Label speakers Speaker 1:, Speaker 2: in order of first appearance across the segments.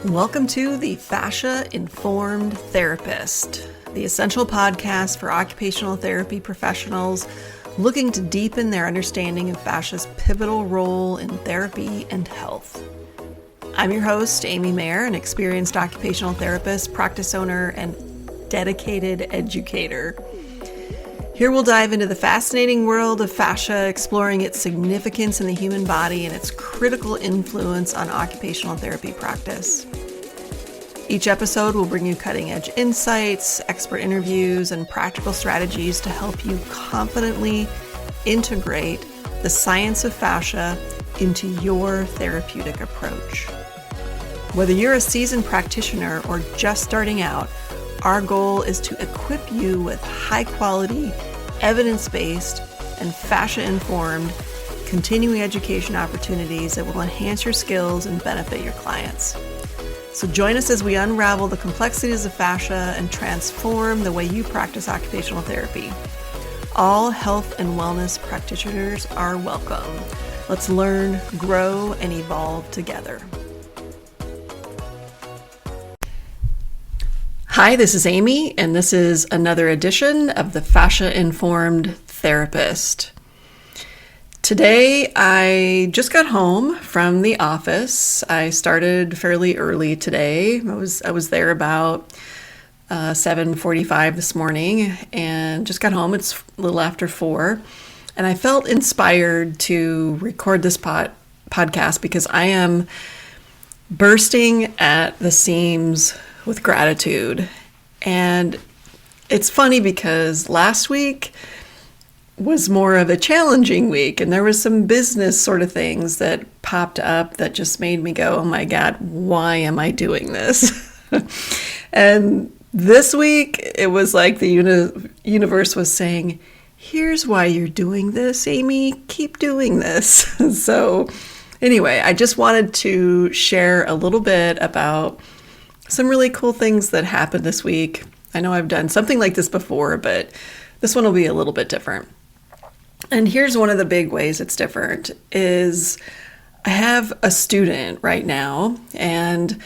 Speaker 1: Welcome to the Fascia-Informed Therapist, the essential podcast for occupational therapy professionals looking to deepen their understanding of fascia's pivotal role in therapy and health. I'm your host, Amy Mayer, an experienced occupational therapist, practice owner, and dedicated educator. Here we'll dive into the fascinating world of fascia, exploring its significance in the human body and its critical influence on occupational therapy practice. Each episode will bring you cutting-edge insights, expert interviews, and practical strategies to help you confidently integrate the science of fascia into your therapeutic approach. Whether you're a seasoned practitioner or just starting out, our goal is to equip you with high-quality, evidence-based, and fascia-informed continuing education opportunities that will enhance your skills and benefit your clients. So join us as we unravel the complexities of fascia and transform the way you practice occupational therapy. All health and wellness practitioners are welcome. Let's learn, grow, and evolve together. Hi, this is Amy, and this is another edition of the Fascia-Informed Therapist. Today, I just got home from the office. I started fairly early today. I was there about 7:45 this morning and just got home. It's a little after 4, and I felt inspired to record this podcast because I am bursting at the seams with gratitude. And it's funny because last week was more of a challenging week, and there was some business sort of things that popped up that just made me go, oh my God, why am I doing this? And this week, it was like the universe was saying, here's why you're doing this, Amy, keep doing this. So anyway, I just wanted to share a little bit about some really cool things that happened this week. I know I've done something like this before, but this one will be a little bit different. And here's one of the big ways it's different is I have a student right now, and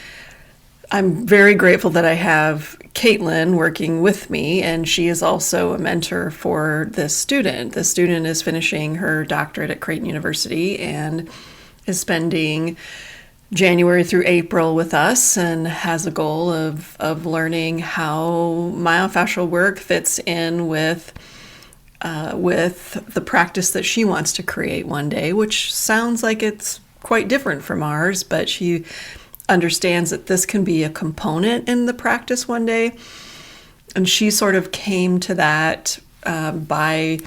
Speaker 1: I'm very grateful that I have Caitlin working with me, and she is also a mentor for this student. The student is finishing her doctorate at Creighton University and is spending January through April with us and has a goal of learning how myofascial work fits in with the practice that she wants to create one day, which sounds like it's quite different from ours, but she understands that this can be a component in the practice one day. And she sort of came to that by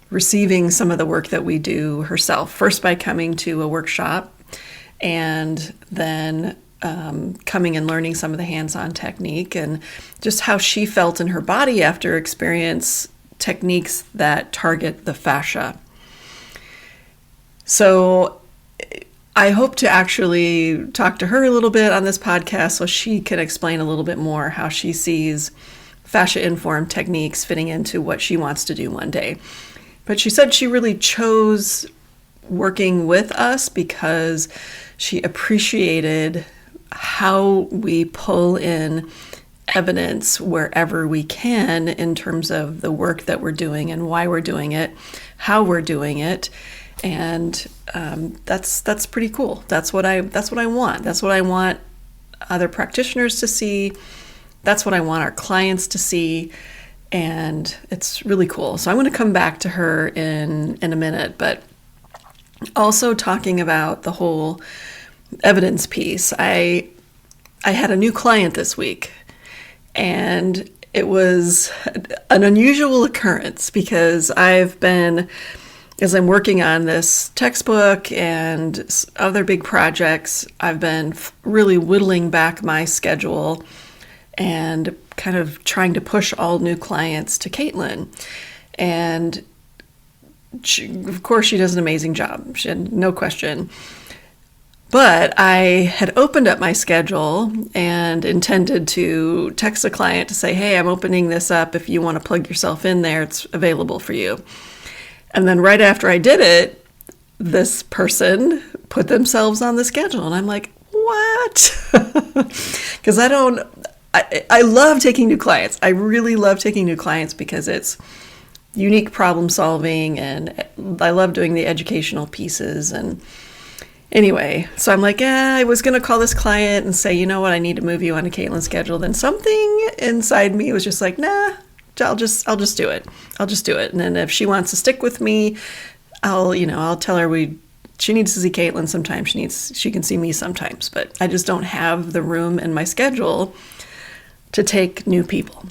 Speaker 1: receiving some of the work that we do herself, first by coming to a workshop, and then coming and learning some of the hands-on technique and just how she felt in her body after experience techniques that target the fascia. So I hope to actually talk to her a little bit on this podcast so she can explain a little bit more how she sees fascia-informed techniques fitting into what she wants to do one day. But she said she really chose working with us because she appreciated how we pull in evidence wherever we can in terms of the work that we're doing and why we're doing it, how we're doing it, and that's pretty cool. That's what I want. That's what I want other practitioners to see. That's what I want our clients to see, and it's really cool. So I'm going to come back to her in a minute, but also talking about the whole evidence piece. I had a new client this week, and it was an unusual occurrence because I've been, as I'm working on this textbook and other big projects, I've been really whittling back my schedule and kind of trying to push all new clients to Caitlin. And of course, she does an amazing job. She had no question. But I had opened up my schedule and intended to text a client to say, hey, I'm opening this up. If you want to plug yourself in there, it's available for you. And then right after I did it, this person put themselves on the schedule. And I'm like, what? Because I love taking new clients. I really love taking new clients because it's unique problem solving, and I love doing the educational pieces. And anyway, so I'm like, I was going to call this client and say, you know what, I need to move you on to Caitlin's schedule. Then something inside me was just like, nah, I'll just do it. I'll just do it. And then if she wants to stick with me, I'll tell her she needs to see Caitlin sometimes. She can see me sometimes, but I just don't have the room in my schedule to take new people.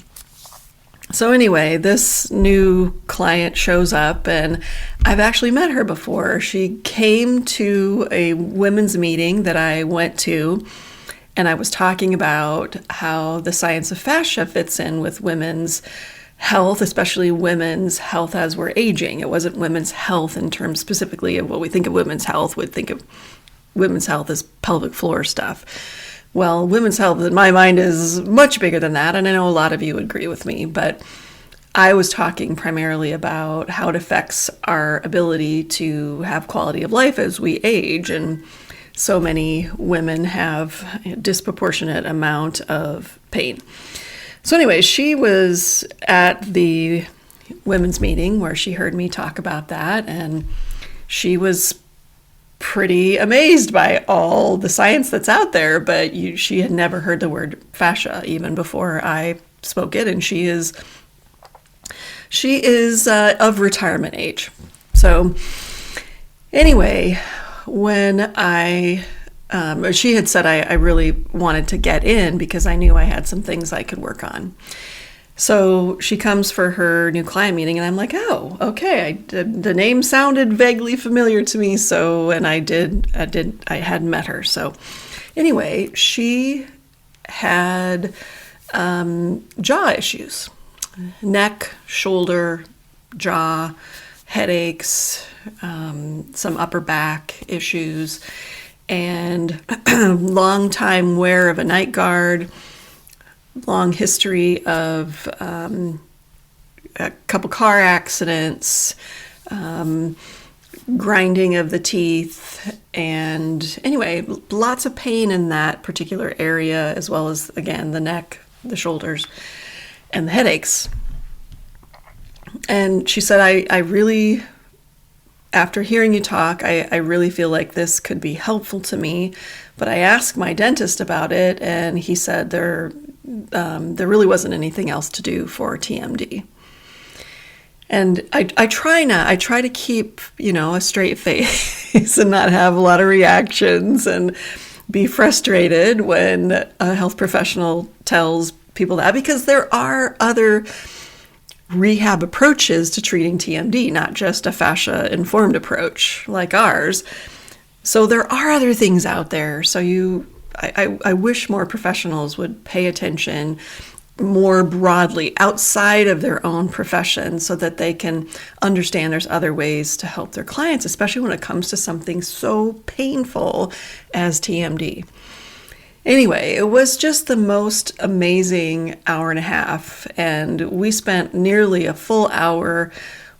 Speaker 1: So anyway, this new client shows up, and I've actually met her before. She came to a women's meeting that I went to, and I was talking about how the science of fascia fits in with women's health, especially women's health as we're aging. It wasn't women's health in terms specifically of what we think of women's health. We'd think of women's health as pelvic floor stuff. Well, women's health in my mind is much bigger than that, and I know a lot of you would agree with me, but I was talking primarily about how it affects our ability to have quality of life as we age, and so many women have a disproportionate amount of pain. So anyway, she was at the women's meeting where she heard me talk about that, and she was pretty amazed by all the science that's out there, but she had never heard the word fascia even before I spoke it, and she is of retirement age. So anyway, when she had said I really wanted to get in because I knew I had some things I could work on. So she comes for her new client meeting, and I'm like, oh, okay. The name sounded vaguely familiar to me, and I had met her. So anyway, she had jaw issues, neck, shoulder, jaw, headaches, some upper back issues, and long time wear of a night guard, long history of a couple car accidents, grinding of the teeth, and anyway, lots of pain in that particular area, as well as, again, the neck, the shoulders, and the headaches. And she said, I really, after hearing you talk, I really feel like this could be helpful to me, but I asked my dentist about it, and he said there really wasn't anything else to do for TMD. And I try to keep, a straight face and not have a lot of reactions and be frustrated when a health professional tells people that, because there are other rehab approaches to treating TMD, not just a fascia-informed approach like ours. So there are other things out there. So I wish more professionals would pay attention more broadly outside of their own profession so that they can understand there's other ways to help their clients, especially when it comes to something so painful as TMD. Anyway, it was just the most amazing hour and a half, and we spent nearly a full hour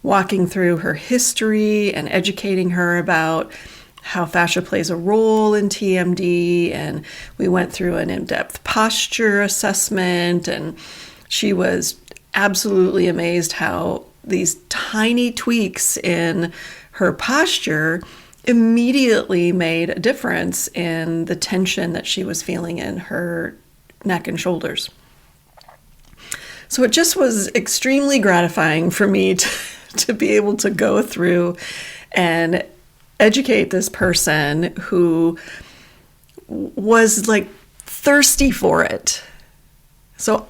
Speaker 1: walking through her history and educating her about how fascia plays a role in TMD, and we went through an in-depth posture assessment, and she was absolutely amazed how these tiny tweaks in her posture immediately made a difference in the tension that she was feeling in her neck and shoulders. So it just was extremely gratifying for me to be able to go through and educate this person who was like thirsty for it. So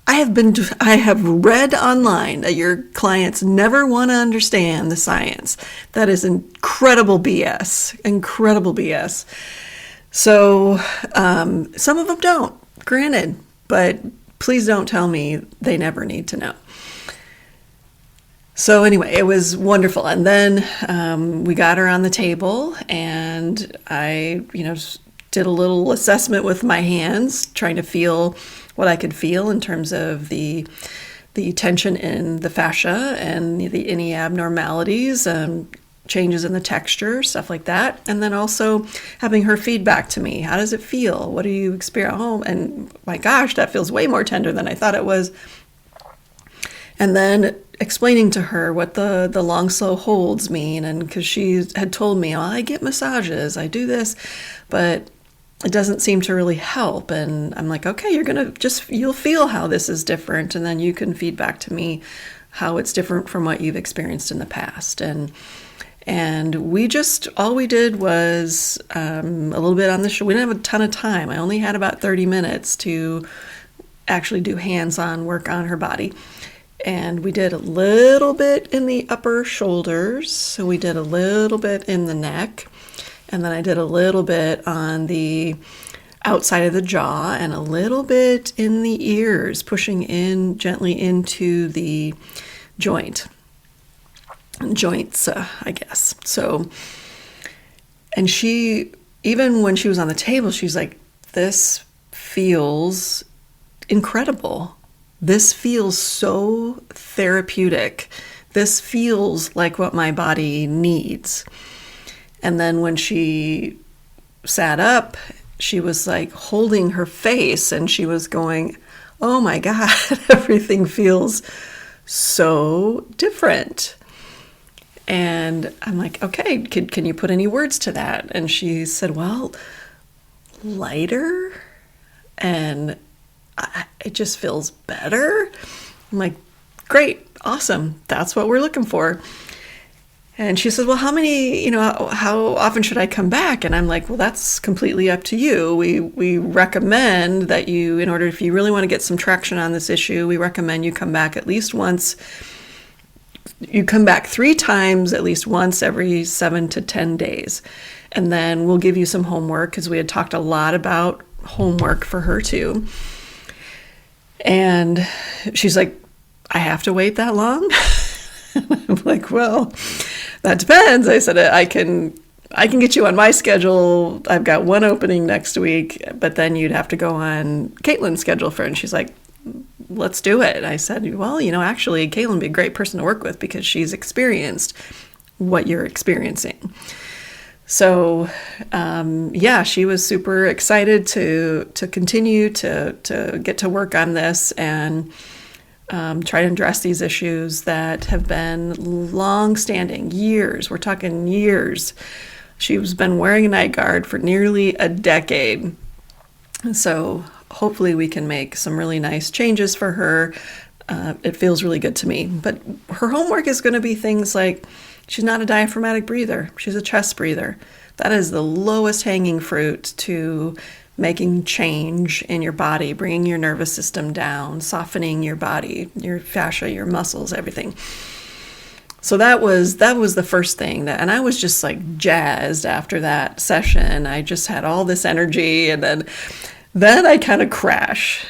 Speaker 1: I have read online that your clients never want to understand the science. That is incredible BS. So some of them don't, granted, but please don't tell me they never need to know. So anyway, it was wonderful. And then we got her on the table, and I, did a little assessment with my hands, trying to feel what I could feel in terms of the tension in the fascia and any abnormalities. changes in the texture, stuff like that. And then also having her feedback to me. How does it feel? What do you experience? Oh, and my gosh, that feels way more tender than I thought it was. And then explaining to her what the long, slow holds mean. And because she had told me, oh, I get massages, I do this, but it doesn't seem to really help. And I'm like, okay, you'll feel how this is different. And then you can feedback to me how it's different from what you've experienced in the past. And all we did was a little bit on the show. We didn't have a ton of time. I only had about 30 minutes to actually do hands-on work on her body. And we did a little bit in the upper shoulders. So we did a little bit in the neck. And then I did a little bit on the outside of the jaw and a little bit in the ears, pushing in gently into the joints, I guess. So, and she, even when she was on the table, she's like, this feels incredible. This feels so therapeutic. This feels like what my body needs. And then when she sat up, she was like holding her face and she was going, oh my God, everything feels so different. And I'm like, okay, can you put any words to that? And she said, well, lighter, and it just feels better. I'm like, great, awesome. That's what we're looking for. And she said, well, how often should I come back? And I'm like, well, that's completely up to you. We recommend that if you really want to get some traction on this issue, we recommend you come back at least once. You come back 3 times, at least once every 7 to 10 days. And then we'll give you some homework, because we had talked a lot about homework for her too. And she's like, I have to wait that long? I'm like, well, that depends. I said, I can get you on my schedule. I've got one opening next week, but then you'd have to go on Caitlin's schedule for it. And she's like, let's do it. I said, well, actually, Caitlin would be a great person to work with because she's experienced what you're experiencing. So, she was super excited to continue to get to work on this and try to address these issues that have been long-standing, years. We're talking years. She's been wearing a night guard for nearly a decade. And so hopefully we can make some really nice changes for her. It feels really good to me. But her homework is going to be things like, she's not a diaphragmatic breather. She's a chest breather. That is the lowest hanging fruit to making change in your body, bringing your nervous system down, softening your body, your fascia, your muscles, everything. So that was the first thing, and I was just like jazzed after that session. I just had all this energy, and then I kind of crash.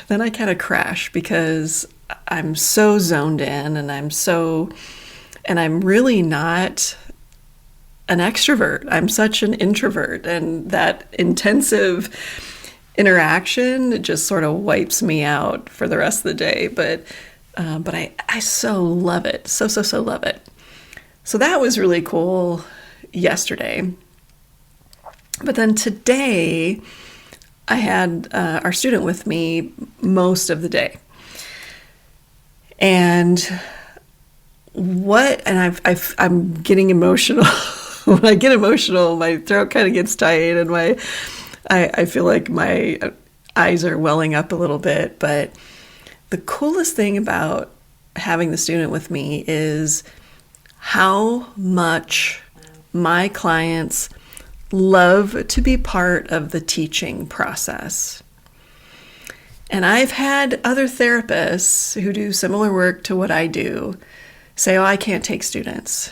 Speaker 1: Because I'm so zoned in, and I'm really not an extrovert. I'm such an introvert, and that intensive interaction just sort of wipes me out for the rest of the day. But I so love it. So love it. So that was really cool yesterday. But then today, I had our student with me most of the day. And I'm getting emotional. When I get emotional, my throat kind of gets tight, and I feel like my eyes are welling up a little bit. But the coolest thing about having the student with me is how much my clients love to be part of the teaching process. And I've had other therapists who do similar work to what I do say, oh, I can't take students.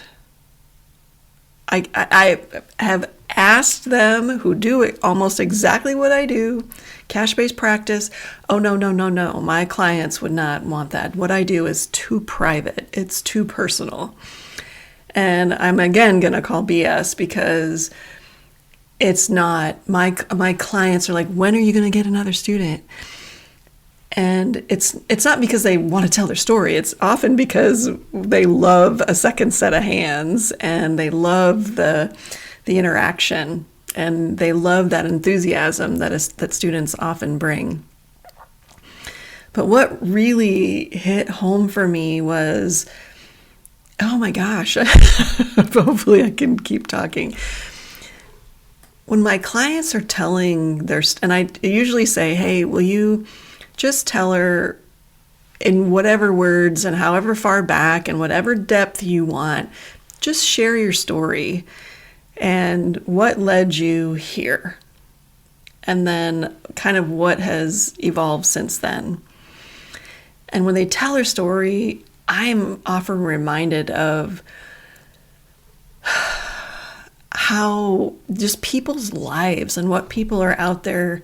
Speaker 1: I have asked them who do almost exactly what I do, cash-based practice, oh, no, my clients would not want that. What I do is too private. It's too personal. And I'm again going to call BS, because it's not, my clients are like, when are you going to get another student? And it's not because they want to tell their story. It's often because they love a second set of hands, and they love the interaction, and they love that enthusiasm that students often bring. But what really hit home for me was, oh my gosh, hopefully I can keep talking. When my clients are telling and I usually say, hey, will you just tell her in whatever words and however far back and whatever depth you want, just share your story and what led you here. And then kind of what has evolved since then. And when they tell her story, I'm often reminded of how just people's lives and what people are out there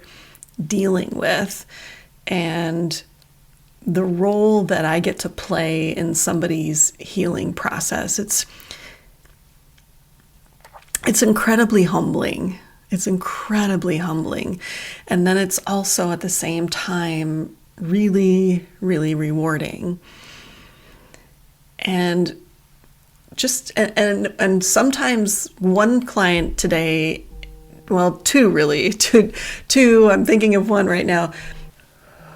Speaker 1: dealing with, and the role that I get to play in somebody's healing process. It's incredibly humbling. It's incredibly humbling. And then it's also at the same time really, really rewarding. And and sometimes one client today, well, two really, two, I'm thinking of one right now,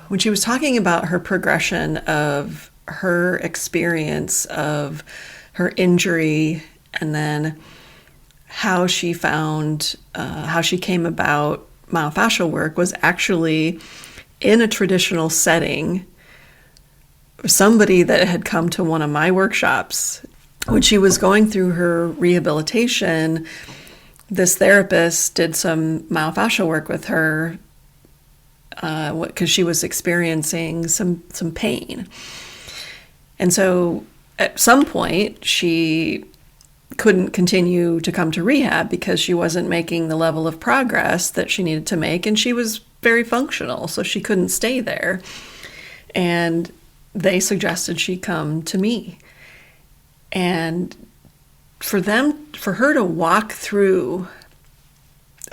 Speaker 1: when she was talking about her progression of her experience of her injury, and then how she found, how she came about myofascial work was actually in a traditional setting. Somebody that had come to one of my workshops, when she was going through her rehabilitation, this therapist did some myofascial work with her because she was experiencing some pain. And so at some point, she couldn't continue to come to rehab because she wasn't making the level of progress that she needed to make, and she was very functional, so she couldn't stay there. And they suggested she come to me. And for her to walk through,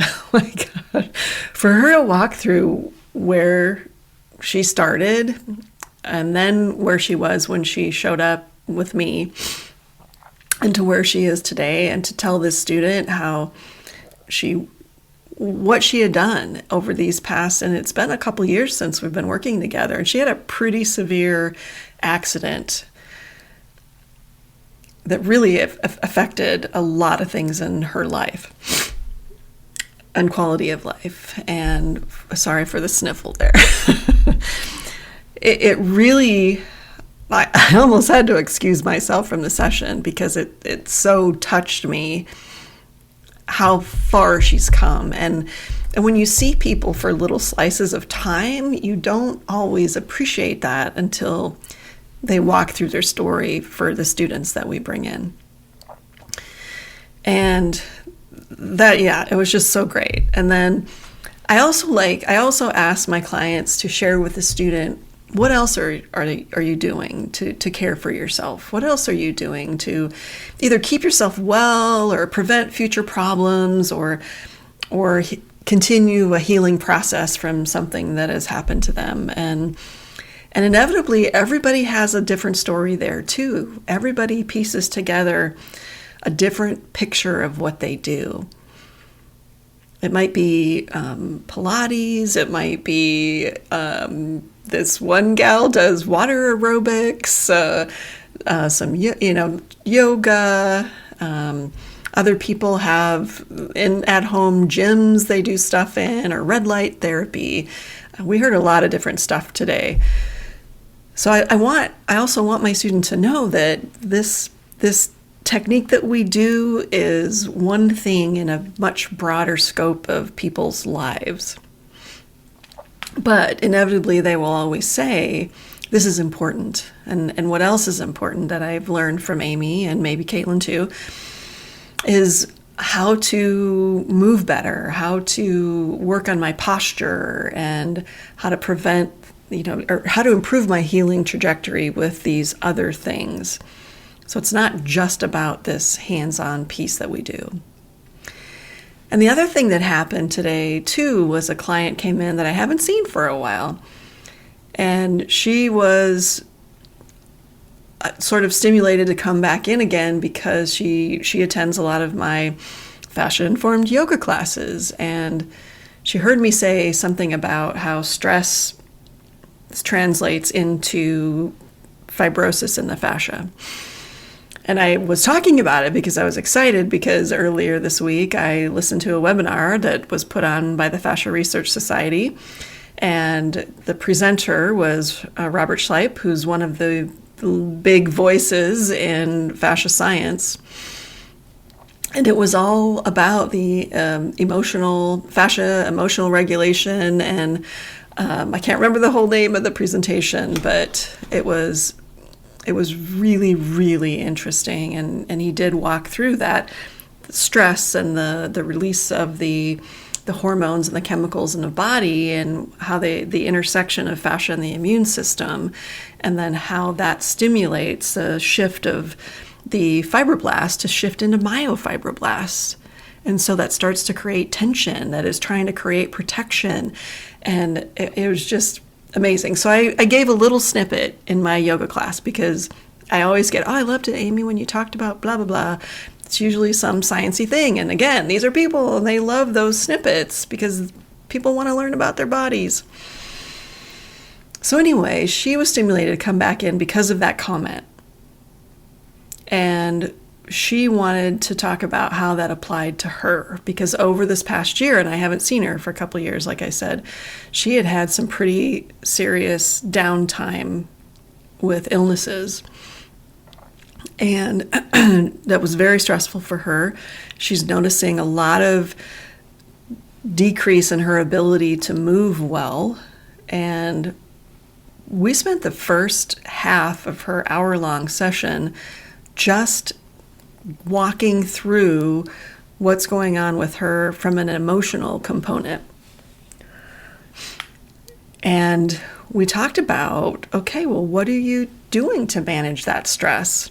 Speaker 1: oh my God, for her to walk through where she started and then where she was when she showed up with me and to where she is today, and to tell this student what she had done over these past, and it's been a couple years since we've been working together, and she had a pretty severe accident that really affected a lot of things in her life and quality of life. And sorry for the sniffle there. It really, I almost had to excuse myself from the session because it so touched me how far she's come. And when you see people for little slices of time, you don't always appreciate that until they walk through their story for the students that we bring in. And that, yeah, it was just so great. And then I also ask my clients to share with the student, what else are you doing to care for yourself? What else are you doing to either keep yourself well or prevent future problems or continue a healing process from something that has happened to them? And inevitably, everybody has a different story there too. Everybody pieces together a different picture of what they do. It might be Pilates. It might be this one gal does water aerobics, some yoga. Other people have at-home gyms they do stuff in, or red light therapy. We heard a lot of different stuff today. So I also want my student to know that this technique that we do is one thing in a much broader scope of people's lives. But inevitably, they will always say, this is important. And what else is important that I've learned from Amy, and maybe Caitlin too, is how to move better, how to work on my posture, and how to prevent, or how to improve my healing trajectory with these other things. So it's not just about this hands-on piece that we do. And the other thing that happened today too was a client came in that I haven't seen for a while. And she was sort of stimulated to come back in again because she attends a lot of my Fascia-Informed yoga classes. And she heard me say something about how stress translates into fibrosis in the fascia. And I was talking about it because I was excited because earlier this week I listened to a webinar that was put on by the Fascia Research Society. And the presenter was Robert Schleip, who's one of the big voices in fascia science. And it was all about the fascia emotional regulation. And I can't remember the whole name of the presentation, but it was really, really interesting. And he did walk through that stress and the release of the hormones and the chemicals in the body, and how the intersection of fascia and the immune system, and then how that stimulates a shift of the fibroblast to shift into myofibroblasts. And so that starts to create tension that is trying to create protection. And it was just amazing. So I gave a little snippet in my yoga class because I always get, I loved it, Amy, when you talked about blah, blah, blah. It's usually some sciencey thing. And again, these are people and they love those snippets because people want to learn about their bodies. So anyway, she was stimulated to come back in because of that comment. And she wanted to talk about how that applied to her, because over this past year, and I haven't seen her for a couple of years, like I said, she had some pretty serious downtime with illnesses. And that was very stressful for her. She's noticing a lot of decrease in her ability to move well. And we spent the first half of her hour-long session just walking through what's going on with her from an emotional component. And we talked about, okay, well, what are you doing to manage that stress?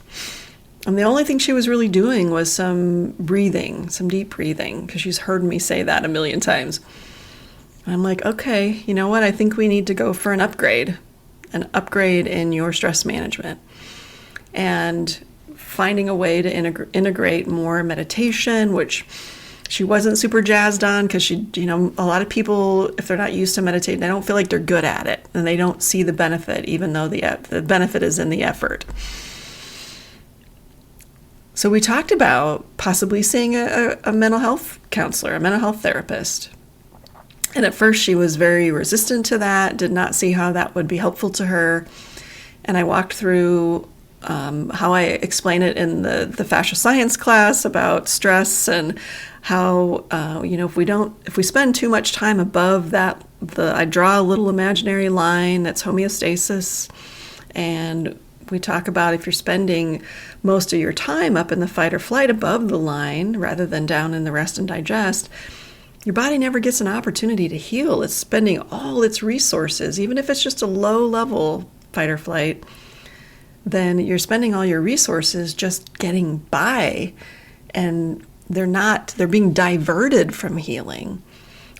Speaker 1: And the only thing she was really doing was some breathing, some deep breathing, because she's heard me say that a million times. And I'm like, okay, you know what? I think we need to go for an upgrade in your stress management. And finding a way to integrate more meditation, which she wasn't super jazzed on because a lot of people, if they're not used to meditating, they don't feel like they're good at it and they don't see the benefit, even though the benefit is in the effort. So we talked about possibly seeing a mental health counselor, a mental health therapist. And at first she was very resistant to that, did not see how that would be helpful to her. And I walked through how I explain it in the fascia science class about stress and how, if we spend too much time above that, I draw a little imaginary line that's homeostasis. And we talk about if you're spending most of your time up in the fight or flight above the line rather than down in the rest and digest, your body never gets an opportunity to heal. It's spending all its resources, even if it's just a low level fight or flight, then you're spending all your resources just getting by, and they're being diverted from healing.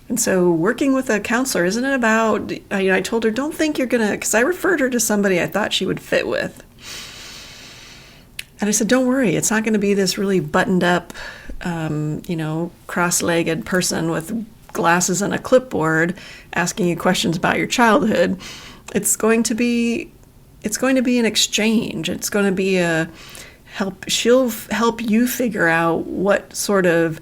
Speaker 1: And so working with a counselor, isn't it about, I told her, don't think you're going to, because I referred her to somebody I thought she would fit with. And I said, don't worry, it's not going to be this really buttoned up, cross-legged person with glasses and a clipboard asking you questions about your childhood. It's going to be an exchange. It's going to be she'll help you figure out what sort of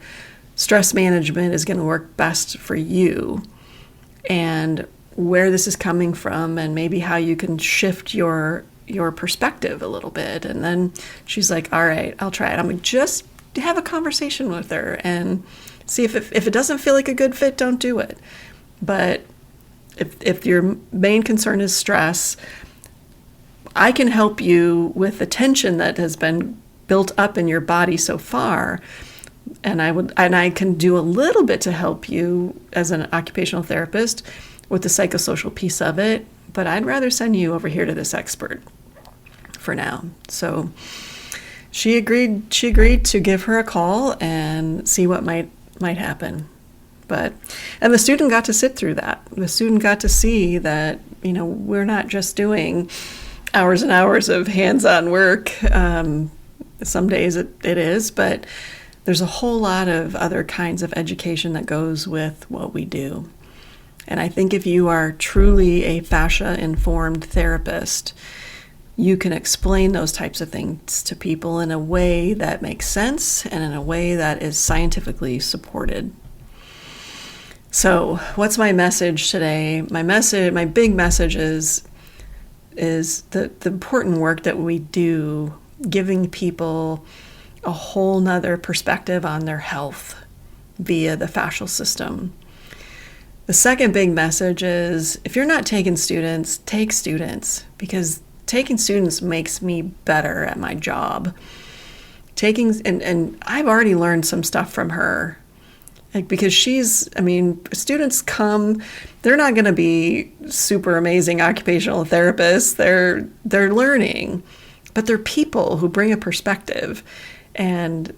Speaker 1: stress management is going to work best for you and where this is coming from, and maybe how you can shift your perspective a little bit. And then she's like, all right, I'll try it. I'm going to just have a conversation with her and see if it doesn't feel like a good fit, don't do it. But if your main concern is stress, I can help you with the tension that has been built up in your body so far. And I can do a little bit to help you as an occupational therapist with the psychosocial piece of it, but I'd rather send you over here to this expert for now. So she agreed to give her a call and see what might happen. And the student got to sit through that. The student got to see that we're not just doing hours and hours of hands-on work. Some days it is, but there's a whole lot of other kinds of education that goes with what we do. And I think if you are truly a fascia-informed therapist, you can explain those types of things to people in a way that makes sense and in a way that is scientifically supported. So, what's my message today? My big message is the important work that we do, giving people a whole nother perspective on their health via the fascial system. The second big message is, if you're not taking students, take students, because taking students makes me better at my job. And I've already learned some stuff from her. Because students come, they're not going to be super amazing occupational therapists. They're learning, but they're people who bring a perspective. And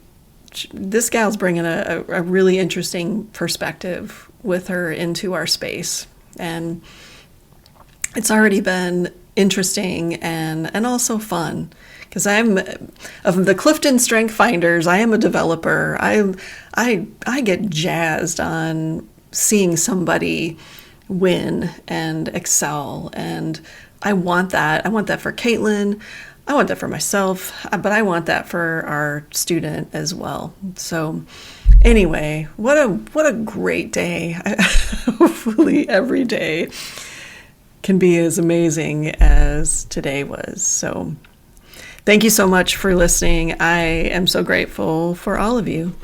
Speaker 1: this gal's bringing a really interesting perspective with her into our space. And it's already been interesting and also fun. Because I'm of the Clifton Strength Finders, I am a developer. I get jazzed on seeing somebody win and excel, and I want that. I want that for Caitlin. I want that for myself, but I want that for our student as well. So, anyway, what a great day! Hopefully, every day can be as amazing as today was. So. Thank you so much for listening. I am so grateful for all of you.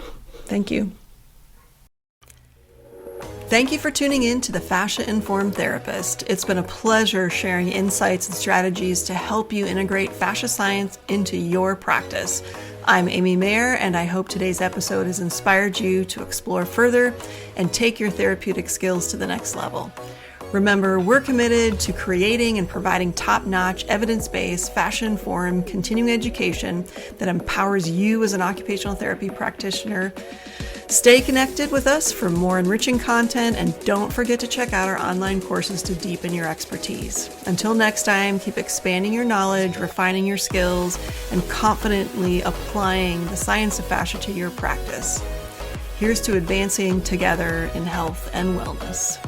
Speaker 1: Thank you. Thank you for tuning in to the Fascia-Informed Therapist. It's been a pleasure sharing insights and strategies to help you integrate fascia science into your practice. I'm Amy Mayer, and I hope today's episode has inspired you to explore further and take your therapeutic skills to the next level. Remember, we're committed to creating and providing top-notch, evidence-based, fascia-informed continuing education that empowers you as an occupational therapy practitioner. Stay connected with us for more enriching content, and don't forget to check out our online courses to deepen your expertise. Until next time, keep expanding your knowledge, refining your skills, and confidently applying the science of fascia to your practice. Here's to advancing together in health and wellness.